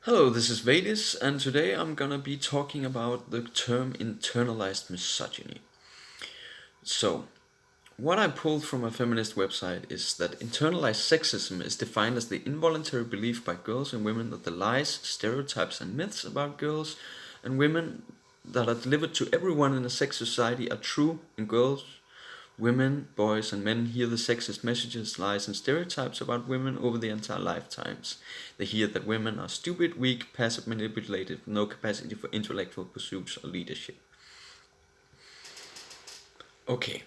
Hello, this is Vedis, and today I'm gonna be talking about the term internalized misogyny. So, what I pulled from a feminist website is that internalized sexism is defined as the involuntary belief by girls and women that the lies, stereotypes, and myths about girls and women that are delivered to everyone in a sex society are true, and girls, women, boys, and men hear the sexist messages, lies, and stereotypes about women over their entire lifetimes. They hear that women are stupid, weak, passive, manipulative, with no capacity for intellectual pursuits or leadership. Okay,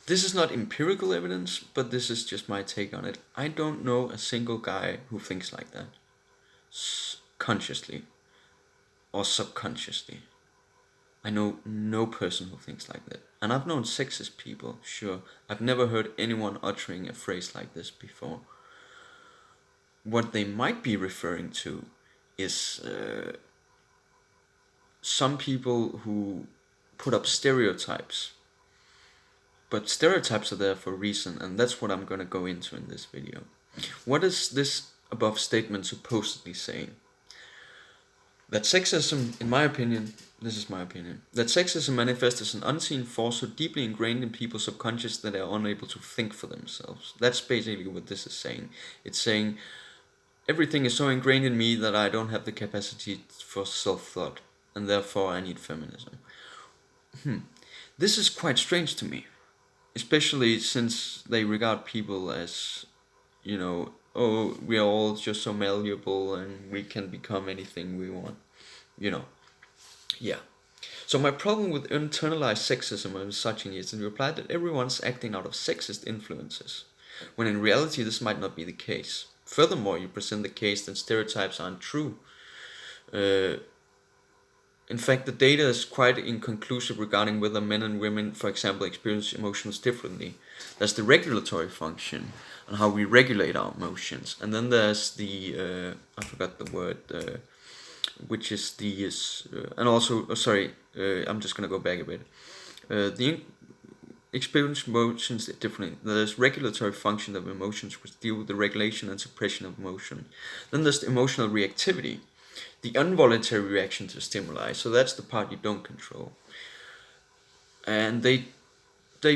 this is not empirical evidence, but this is just my take on it. I don't know a single guy who thinks like that, consciously or subconsciously. I know no person who thinks like that. And I've known sexist people, sure. I've never heard anyone uttering a phrase like this before. What they might be referring to is some people who put up stereotypes. But stereotypes are there for a reason, and that's what I'm going to go into in this video. What is this above statement supposedly saying? That sexism, in my opinion, this is my opinion, that sexism manifests as an unseen force so deeply ingrained in people's subconscious that they are unable to think for themselves. That's basically what this is saying. It's saying everything is so ingrained in me that I don't have the capacity for self-thought, and therefore I need feminism. This is quite strange to me, especially since they regard people as, oh, we are all just so malleable and we can become anything we want, you know. Yeah. So my problem with internalized sexism and misogyny is in reply that everyone's acting out of sexist influences, when in reality this might not be the case. Furthermore, you present the case that stereotypes aren't true. In fact, the data is quite inconclusive regarding whether men and women, for example, experience emotions differently. There's the regulatory function and how we regulate our emotions, and then there's the I forgot the word, which is the and also I'm just gonna go back a bit. The experience emotions differently. There's regulatory function of emotions, which deal with the regulation and suppression of emotion. Then there's the emotional reactivity, the involuntary reaction to stimuli. So that's the part you don't control. And they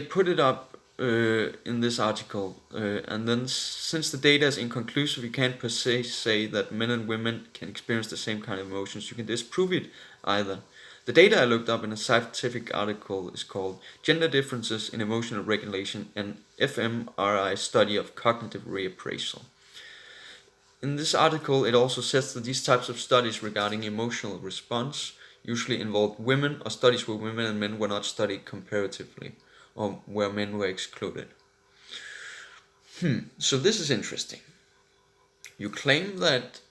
put it up in this article, and then since the data is inconclusive, you can't per se say that men and women can experience the same kind of emotions. You can disprove it either. The data I looked up in a scientific article is called Gender Differences in Emotional Regulation, an fMRI study of cognitive reappraisal. In this article, it also says that these types of studies regarding emotional response usually involve women, or studies where women and men were not studied comparatively, or where men were excluded. So this is interesting. You claim that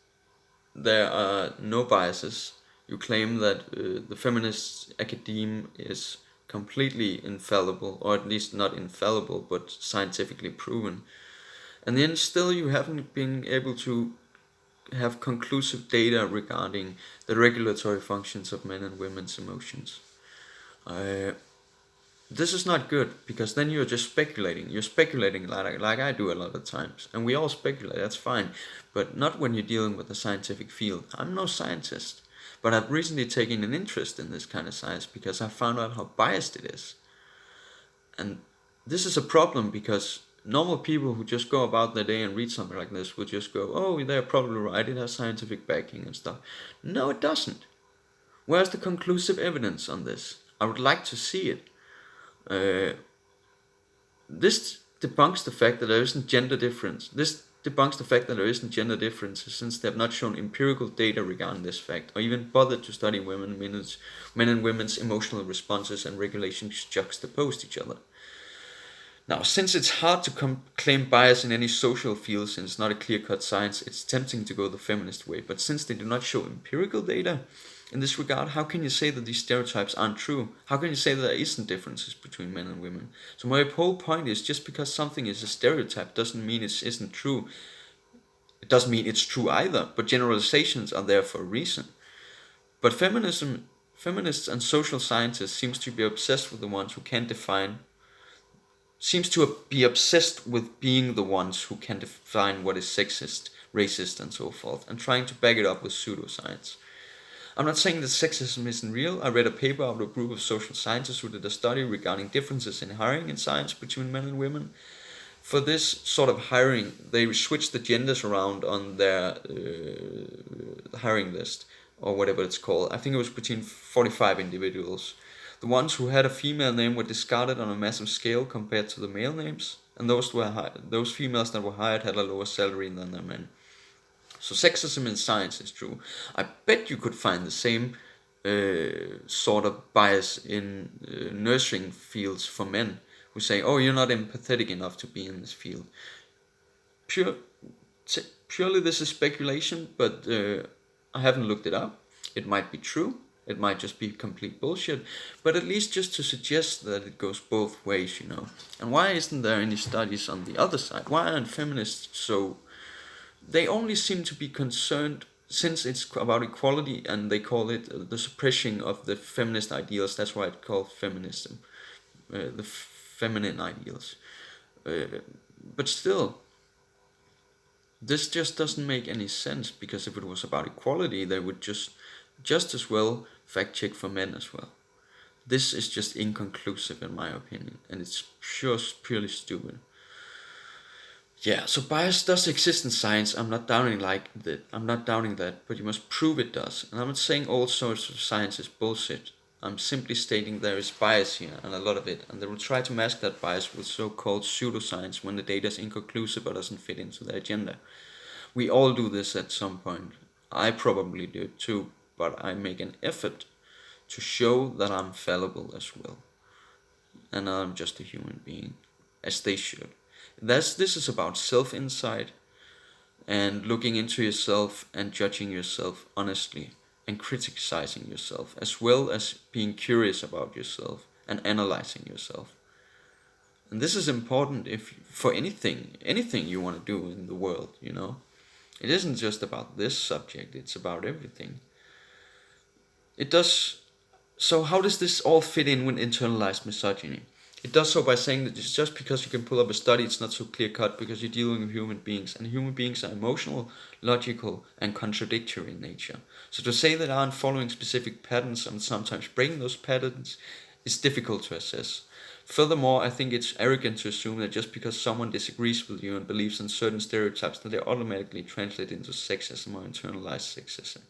there are no biases. You claim that the feminist academe is completely infallible, or at least not infallible, but scientifically proven. And then still you haven't been able to have conclusive data regarding the regulatory functions of men and women's emotions. This is not good, because then you're just speculating. You're speculating like I do a lot of times, and we all speculate. That's fine, but not when you're dealing with the scientific field. I'm no scientist, but I've recently taken an interest in this kind of science because I found out how biased it is, and this is a problem because normal people who just go about their day and read something like this will just go, oh, they're probably right, it has scientific backing and stuff. No, it doesn't. Where's the conclusive evidence on this? I would like to see it. This debunks the fact that there isn't gender difference. This debunks the fact that there isn't gender differences, since they have not shown empirical data regarding this fact, or even bothered to study men and women's emotional responses and regulations juxtaposed each other. Now, since it's hard to claim bias in any social field, since it's not a clear-cut science, it's tempting to go the feminist way. But since they do not show empirical data in this regard, how can you say that these stereotypes aren't true? How can you say that there isn't differences between men and women? So my whole point is, just because something is a stereotype doesn't mean it isn't true. It doesn't mean it's true either, but generalizations are there for a reason. But feminists and social scientists seems to be obsessed with the ones who can define seems to be obsessed with being the ones who can define what is sexist, racist and so forth, and trying to back it up with pseudoscience. I'm not saying that sexism isn't real. I read a paper out of a group of social scientists who did a study regarding differences in hiring in science between men and women. For this sort of hiring, they switched the genders around on their hiring list, or whatever it's called. I think it was between 45 individuals. The ones who had a female name were discarded on a massive scale compared to the male names, and those females that were hired had a lower salary than their men. So sexism in science is true. I bet you could find the same sort of bias in nursing fields for men who say, "Oh, you're not empathetic enough to be in this field." Pure, Purely this is speculation, but I haven't looked it up. It might be true. It might just be complete bullshit, but at least just to suggest that it goes both ways, you know. And why isn't there any studies on the other side? Why aren't feminists so... They only seem to be concerned, since it's about equality and they call it the suppression of the feminist ideals. That's why it's called feminism, the feminine ideals. But still, this just doesn't make any sense, because if it was about equality, they would just as well fact check for men as well. This is just inconclusive in my opinion, and it's purely stupid. Yeah, so bias does exist in science. I'm not doubting that, but you must prove it does. And I'm not saying all sorts of science is bullshit. I'm simply stating there is bias here, and a lot of it, and they will try to mask that bias with so-called pseudoscience when the data is inconclusive or doesn't fit into their agenda. We all do this at some point. I probably do too, but I make an effort to show that I'm fallible as well, and I'm just a human being, as they should. This is about self-insight and looking into yourself and judging yourself honestly and criticizing yourself, as well as being curious about yourself and analyzing yourself. And this is important if for anything you want to do in the world, you know. It isn't just about this subject, it's about everything. It does. So how does this all fit in with internalized misogyny? It does so by saying that it's just because you can pull up a study, it's not so clear cut, because you're dealing with human beings, and human beings are emotional, logical, and contradictory in nature. So to say that aren't following specific patterns and sometimes breaking those patterns is difficult to assess. Furthermore, I think it's arrogant to assume that just because someone disagrees with you and believes in certain stereotypes, that they automatically translate into sexism or internalized sexism.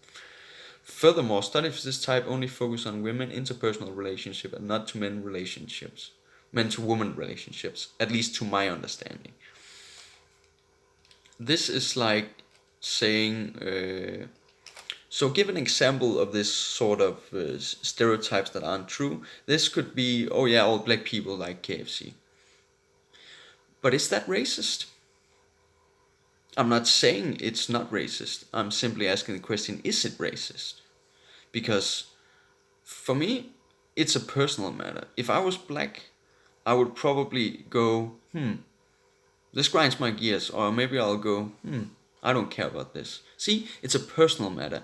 Furthermore, studies of this type only focus on women interpersonal relationships and not to men relationships. Men to woman relationships, at least to my understanding. This is like saying, so give an example of this sort of stereotypes that aren't true. This could be, oh yeah, all black people like KFC. But is that racist? I'm not saying it's not racist. I'm simply asking the question, is it racist? Because for me, it's a personal matter. If I was black, I would probably go, this grinds my gears. Or maybe I'll go, I don't care about this. See, it's a personal matter.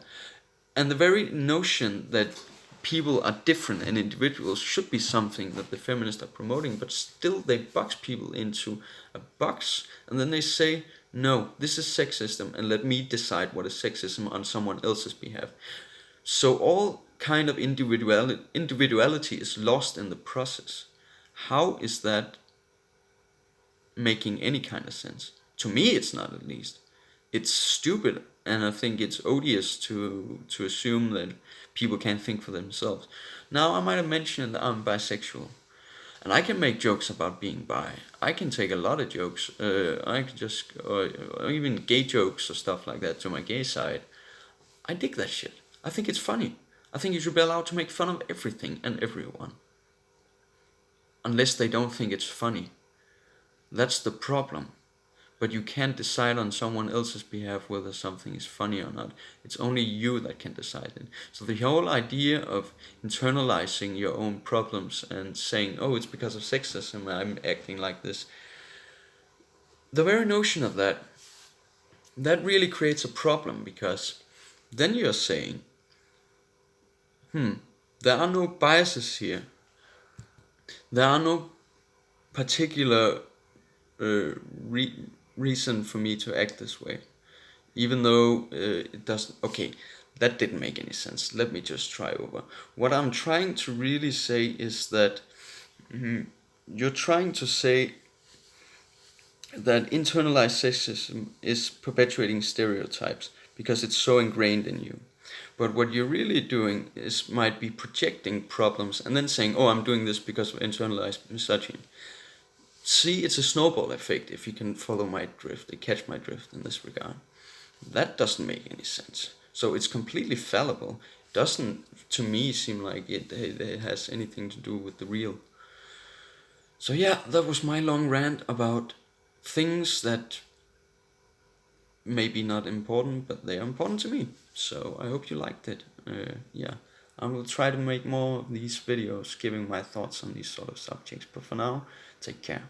And the very notion that people are different and individuals should be something that the feminists are promoting, but still they box people into a box, and then they say, no, this is sexism, and let me decide what is sexism on someone else's behalf. So all kind of individuality is lost in the process. How is that making any kind of sense? To me, it's not, at least. It's stupid, and I think it's odious to assume that people can't think for themselves. Now, I might have mentioned that I'm bisexual, and I can make jokes about being bi. I can take a lot of jokes. I can just, or even gay jokes or stuff like that to my gay side. I dig that shit. I think it's funny. I think you should be allowed to make fun of everything and everyone. Unless they don't think it's funny. That's the problem. But you can't decide on someone else's behalf whether something is funny or not. It's only you that can decide it. So the whole idea of internalizing your own problems and saying, oh, it's because of sexism I'm acting like this. The very notion of that really creates a problem, because then you're saying, there are no biases here. There are no particular reason for me to act this way. even though it doesn't. Okay, that didn't make any sense. Let me just try over. What I'm trying to really say is that you're trying to say that internalized sexism is perpetuating stereotypes because it's so ingrained in you. But what you're really doing is might be projecting problems and then saying, "Oh, I'm doing this because of internalized misogyny." See, it's a snowball effect. If you can follow my drift, catch my drift in this regard, that doesn't make any sense. So it's completely fallible. Doesn't to me seem like it has anything to do with the real. So yeah, that was my long rant about things that maybe not important, but they are important to me. So I hope you liked it. Yeah, I will try to make more of these videos giving my thoughts on these sort of subjects. But for now, take care.